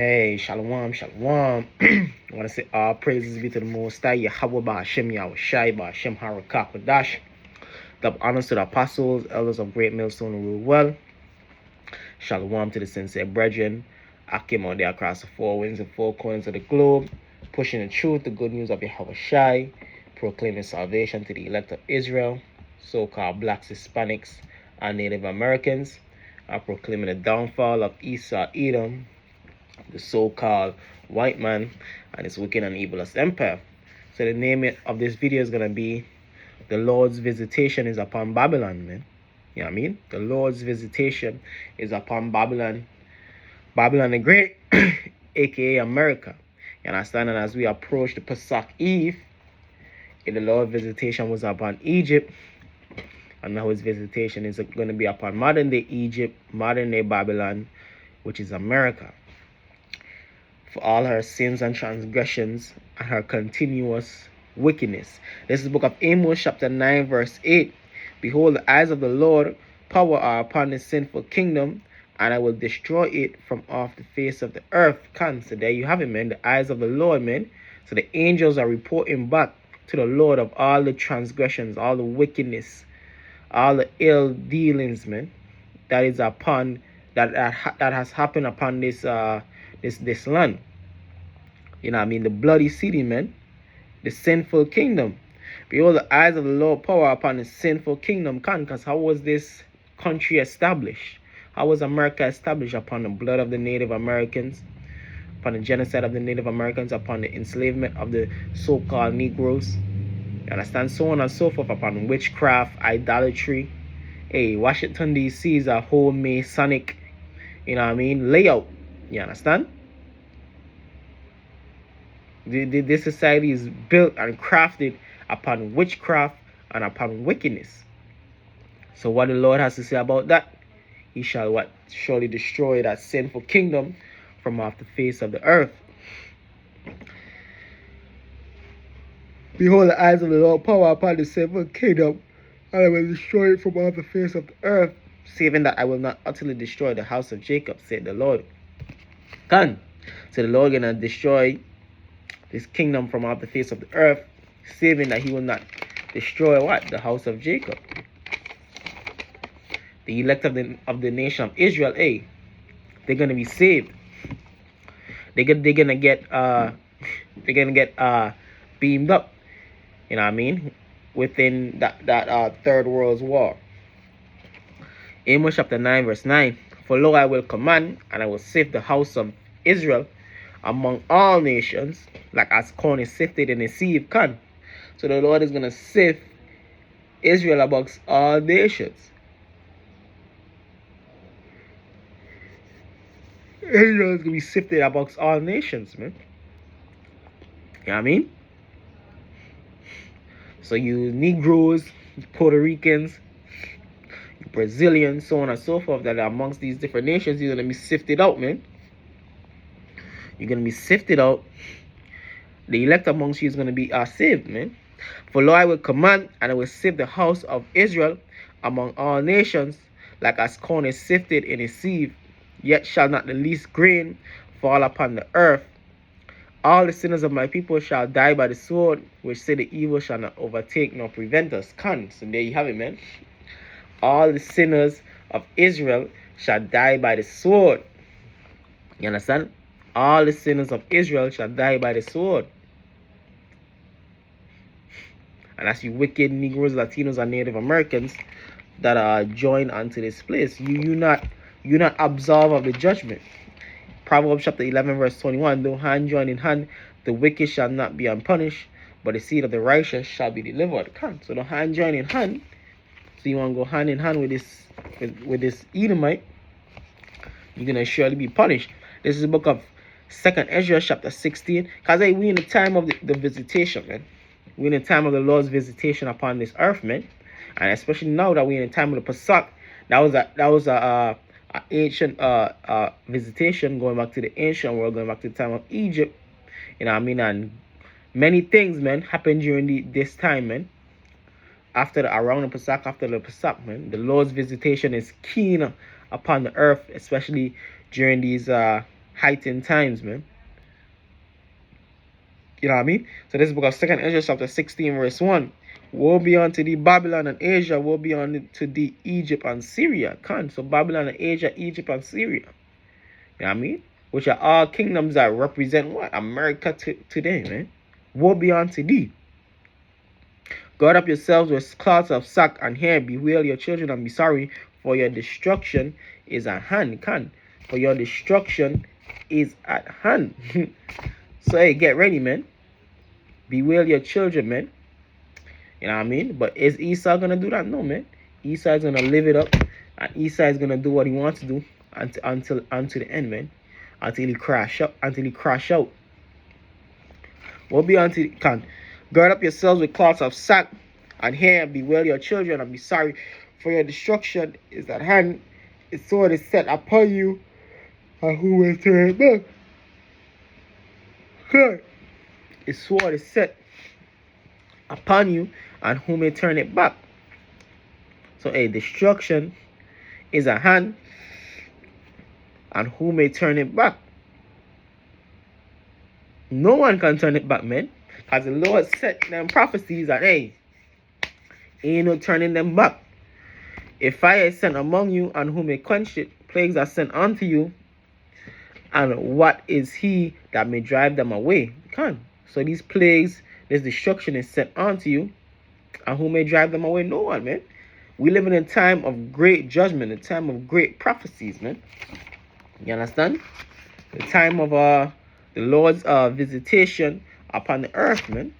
Hey, shalom, shalom. I want to say all praises be to the Most High, Yahweh Ba'Hashem, Yahweh Shai, Ba'Hashem, Harakah, Kodash. Double honors to the apostles, elders of Great Millstone who rule well. Shalom to the sincere brethren. I came out there across the four winds and four corners of the globe, pushing the truth, the good news of Yahweh Shai, proclaiming salvation to the elect of Israel, so-called blacks, Hispanics, and Native Americans. I'm proclaiming the downfall of Esau, Edom, the so-called white man, and his wicked and evilest empire. So the name of this video is going to be The Lord's Visitation is Upon Babylon, man. You know what I mean? The Lord's Visitation is upon Babylon. Babylon the Great, aka America. You understand? And as we approach the Pesach Eve, the Lord's visitation was upon Egypt. And now his visitation is going to be upon modern day Egypt, modern day Babylon, which is America, for all her sins and transgressions and her continuous wickedness. This is the book of Amos, chapter 9, verse 8. Behold, the eyes of the Lord power are upon this sinful kingdom, and I will destroy it from off the face of the earth. So there you have it, man. The eyes of the Lord, man. So the angels are reporting back to the Lord of all the transgressions, all the wickedness, all the ill dealings, man, that is upon that has happened upon this this land. You know what I mean? The bloody city, man. The sinful kingdom. Behold, the eyes of the Lord power upon the sinful kingdom. Because how was this country established? How was America established? Upon the blood of the Native Americans, upon the genocide of the Native Americans, upon the enslavement of the so-called Negroes. You understand? So on and so forth, upon witchcraft, idolatry. Hey, Washington, D.C. is a whole Masonic, you know what I mean, layout. You understand? This society is built and crafted upon witchcraft and upon wickedness. So what the Lord has to say about that? He shall what? Surely destroy that sinful kingdom from off the face of the earth. Behold, the eyes of the Lord power upon the sinful kingdom, and I will destroy it from off the face of the earth, saving that I will not utterly destroy the house of Jacob, said the Lord. So the Lord gonna destroy this kingdom from off the face of the earth, saving that he will not destroy what? The house of Jacob. The elect of the nation of Israel, they're gonna be saved. They're gonna get beamed up. You know what I mean? Within that third world war. Amos chapter 9, verse 9. For lo, I will command, and I will sift the house of Israel among all nations, like as corn is sifted in a sieve. So the Lord is gonna sift Israel amongst all nations. Israel is gonna be sifted amongst all nations, man. You know what I mean? So you Negroes, Puerto Ricans, Brazilians, so on and so forth, that are amongst these different nations, you're gonna be sifted out, man. You're gonna be sifted out. The elect amongst you is gonna be saved, man. For lo, I will command, and I will sift the house of Israel among all nations, like as corn is sifted in a sieve. Yet shall not the least grain fall upon the earth. All the sinners of my people shall die by the sword, which say the evil shall not overtake nor prevent us. So there you have it, man. All the sinners of Israel shall die by the sword. You understand? All the sinners of Israel shall die by the sword. And that's you wicked Negroes, Latinos, and Native Americans that are joined onto this place. You not absolved of the judgment. Proverbs chapter 11, verse 21. Though hand join in hand, the wicked shall not be unpunished, but the seed of the righteous shall be delivered. So the hand join in hand. So you want to go hand in hand with this Edomite, you're gonna surely be punished. This is the book of 2nd Ezra chapter 16. Because we in the time of the visitation, man. We're in the time of the Lord's visitation upon this earth, man. And especially now that we're in the time of the Pesach, that was a ancient visitation, going back to the ancient world, going back to the time of Egypt. You know what I mean? And many things, man, happened during this time, man. Around the Pesach, after the Pesach, man. The Lord's visitation is keen upon the earth, especially during these heightened times, man. You know what I mean? So this is book of 2nd Ezra chapter 16 verse 1. Woe be unto thee, Babylon and Asia. Woe be unto thee, Egypt and Syria. So Babylon and Asia, Egypt and Syria. You know what I mean? Which are all kingdoms that represent what? America today, man. Woe be unto thee. Gird up yourselves with cloths of sack and hair. Bewail your children and be sorry, for your destruction is at hand. For your destruction is at hand. So hey, get ready, man. Bewail your children, man. You know what I mean? But is Esau gonna do that? No, man. Esau is gonna live it up, and Esau is gonna do what he wants to do until the end, man. Until he crash out. What be until he can? Gird up yourselves with cloths of sack and hair, and bewail your children and be sorry, for your destruction is at hand. Its sword is set upon you, and who will turn it back? Its sword is set upon you, and who may turn it back? So a destruction is at hand, and who may turn it back? No one can turn it back, man. Because the Lord set them prophecies that, hey, ain't no turning them back. If fire is sent among you, and who may quench it? Plagues are sent unto you, and what is he that may drive them away? So these plagues, this destruction is sent unto you, and who may drive them away? No one, man. We live in a time of great judgment, a time of great prophecies, man. You understand? The time of the Lord's visitation upon the earth, man.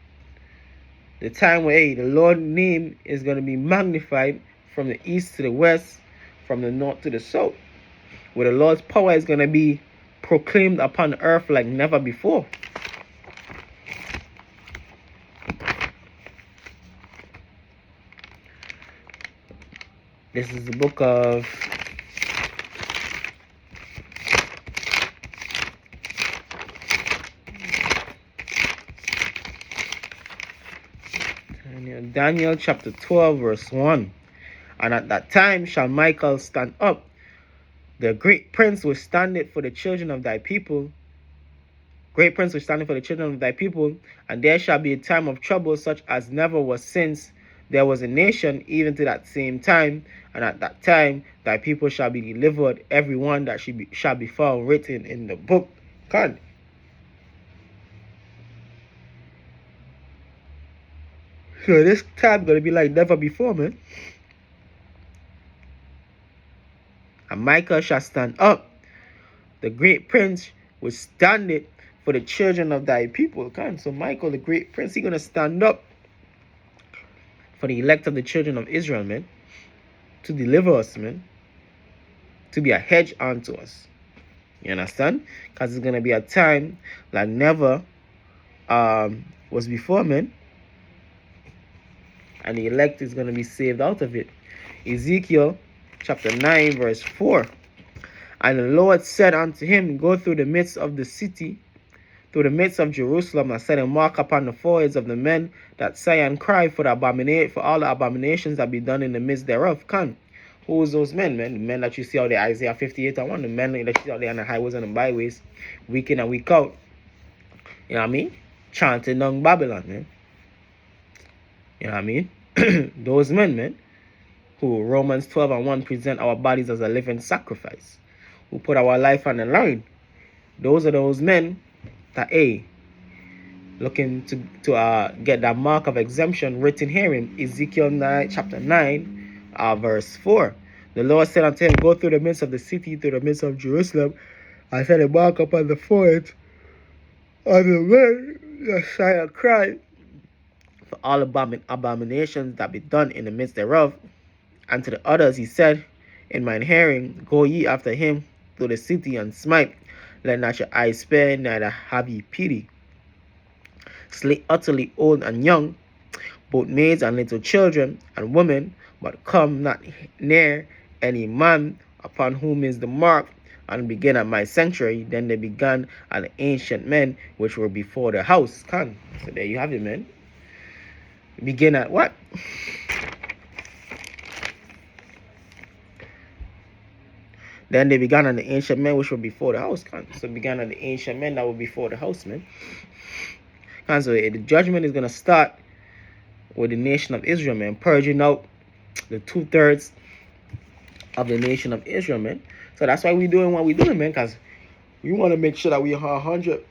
The time where, hey, the Lord's name is going to be magnified from the east to the west, from the north to the south, where the Lord's power is going to be proclaimed upon the earth like never before. This is the book of Daniel chapter 12 verse 1. And at that time shall Michael stand up, the great prince which standeth for the children of thy people. Great prince which standeth for the children of thy people. And there shall be a time of trouble such as never was since there was a nation, even to that same time. And at that time thy people shall be delivered, every one that shall be found written in the book. God. So this time gonna be like never before, man. And Michael shall stand up, the great prince will stand it for the children of thy people. So Michael, the great prince, he's gonna stand up for the elect of the children of Israel, man, to deliver us, man, to be a hedge unto us. You understand? Because it's gonna be a time like never was before, man. And the elect is gonna be saved out of it. Ezekiel chapter 9 verse 4. And the Lord said unto him, go through the midst of the city, through the midst of Jerusalem, and set a mark upon the foreheads of the men that say and cry for all the abominations that be done in the midst thereof. Who is those men, man? The men that you see out there, Isaiah 58:1, the men that you see out there on the highways and the byways, week in and week out. You know what I mean? Chanting down Babylon, man. You know what I mean? Those men, man, who Romans 12:1 present our bodies as a living sacrifice, who put our life on the line. Those are those men that, looking to get that mark of exemption written here in Ezekiel chapter 9, verse 4. The Lord said unto him, go through the midst of the city, through the midst of Jerusalem, and set a mark upon the forehead of the men that say and cry for all abominations that be done in the midst thereof. And to the others he said in mine hearing, go ye after him through the city and smite. Let not your eyes spare, neither have ye pity. Slay utterly old and young, both maids and little children and women, but come not near any man upon whom is the mark, and begin at my sanctuary. Then they began at the ancient men which were before the house. So there you have it, man. Begin at what? Then they began on the ancient men which were before the house. So began on the ancient men that were before the house, man. So the judgment is gonna start with the nation of Israel, man, purging out the 2/3 of the nation of Israel, man. So that's why we're doing what we're doing, man, because we want to make sure that we are 100%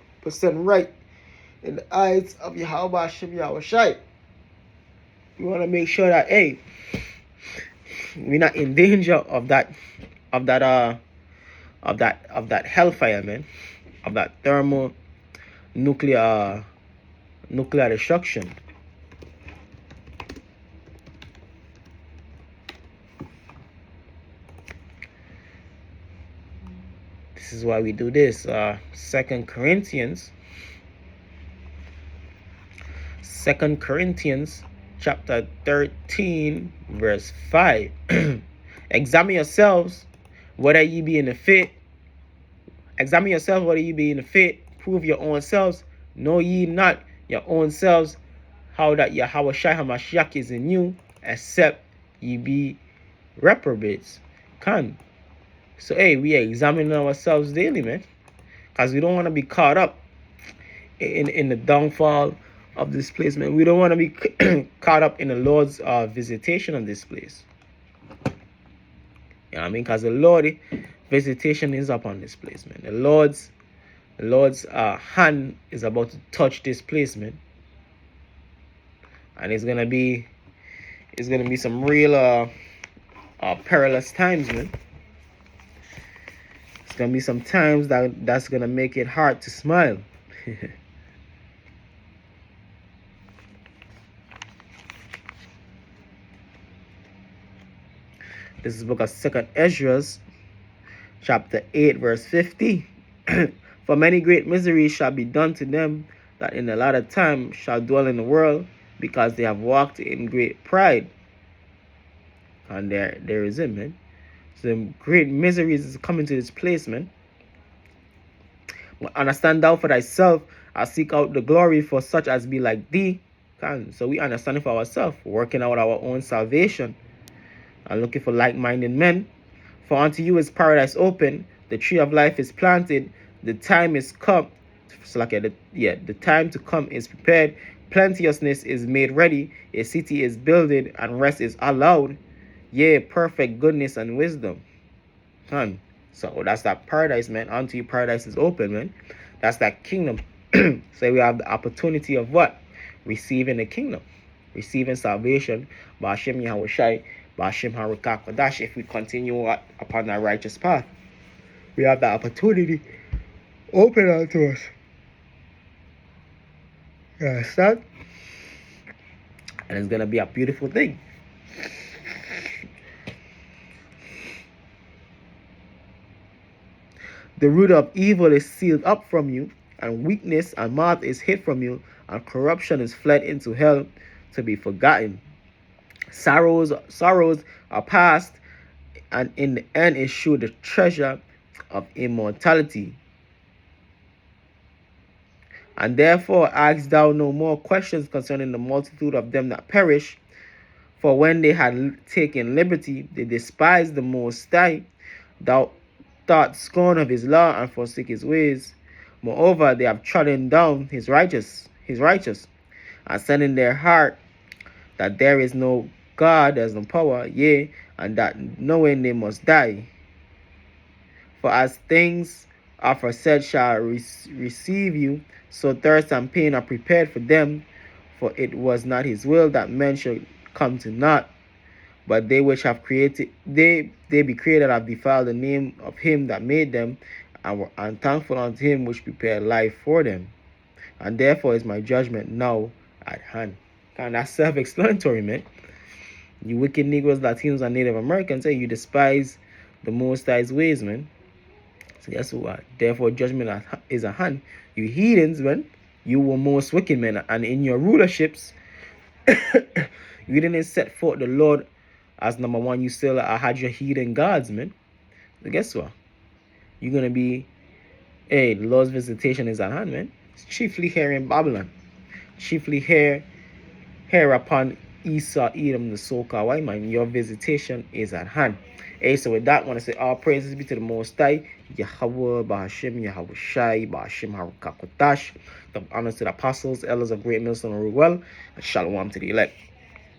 right in the eyes of Yahweh Hashem Yahushai. We want to make sure that, hey, we're not in danger of that hellfire, man, of that nuclear destruction. This is why we do this. 2 Corinthians chapter 13 verse 5. Examine yourselves whether ye be in the fit. Examine yourselves whether ye be in the fit. Prove your own selves. Know ye not your own selves how that Yahweh Shai HaMashiach is in you, except ye be reprobates. So hey, we are examining ourselves daily, man, because we don't want to be caught up in the downfall of this place, man. We don't want to be caught up in the Lord's visitation of this place. You know what I mean? Because the Lord's visitation is upon this place, man. The Lord's hand is about to touch this place, man. And it's gonna be some real perilous times, man. It's gonna be some times that's gonna make it hard to smile. This is the book of 2 Ezra, chapter 8, verse 50. For many great miseries shall be done to them that in the latter time shall dwell in the world, because they have walked in great pride. And there is it, man. Some great miseries is coming to this place, man. Understand thou for thyself, I seek out the glory for such as be like thee. So we understand it for ourselves, working out our own salvation and looking for like-minded men. For unto you is paradise open, the tree of life is planted, the time is come. So like the time to come is prepared, plenteousness is made ready, a city is builded, and rest is allowed. Yea, perfect goodness and wisdom. So that's that paradise, man. Unto you paradise is open, man. That's that kingdom. So we have the opportunity of what? Receiving the kingdom, receiving salvation by Hashem Yahushai, by Hashem Harakak. If we continue upon that righteous path, we have the opportunity open unto us. You understand? And it's gonna be a beautiful thing. The root of evil is sealed up from you, and weakness and mouth is hid from you, and corruption is fled into hell to be forgotten. Sorrows are past, and in the end is shewed the treasure of immortality. And therefore ask thou no more questions concerning the multitude of them that perish, for when they had taken liberty, they despised the Most High. Thou thought scorn of his law and forsake his ways. Moreover, they have trodden down his righteous, and said in their heart that there is no God, there is no power, yea, and that knowing they must die. For as things aforesaid shall receive you, so thirst and pain are prepared for them. For it was not his will that men should come to naught, but they which have created, they be created have defiled the name of him that made them, and were unthankful unto him which prepared life for them. And therefore is my judgment now at hand. And that's self-explanatory, man. You wicked Negroes, Latinos, and Native Americans, say you despise the Most High's ways, man. So guess what? Therefore judgment is at hand. You heathens, man. You were most wicked, man. And in your rulerships, you didn't set forth the Lord as number one. You still had your heathen gods, man. So guess what? You're going to be, the Lord's visitation is at hand, man. It's chiefly here in Babylon. Chiefly here upon Esau, Edom, the so-called white man. Your visitation is at hand. Hey, so with that, I want to say all praises be to the Most High, Yahweh, Bahashim, Yahweh Shai, Bahashim, Harukakodash. The honors to the apostles, elders of Great Millstone Ruwell, and shalom to the elect.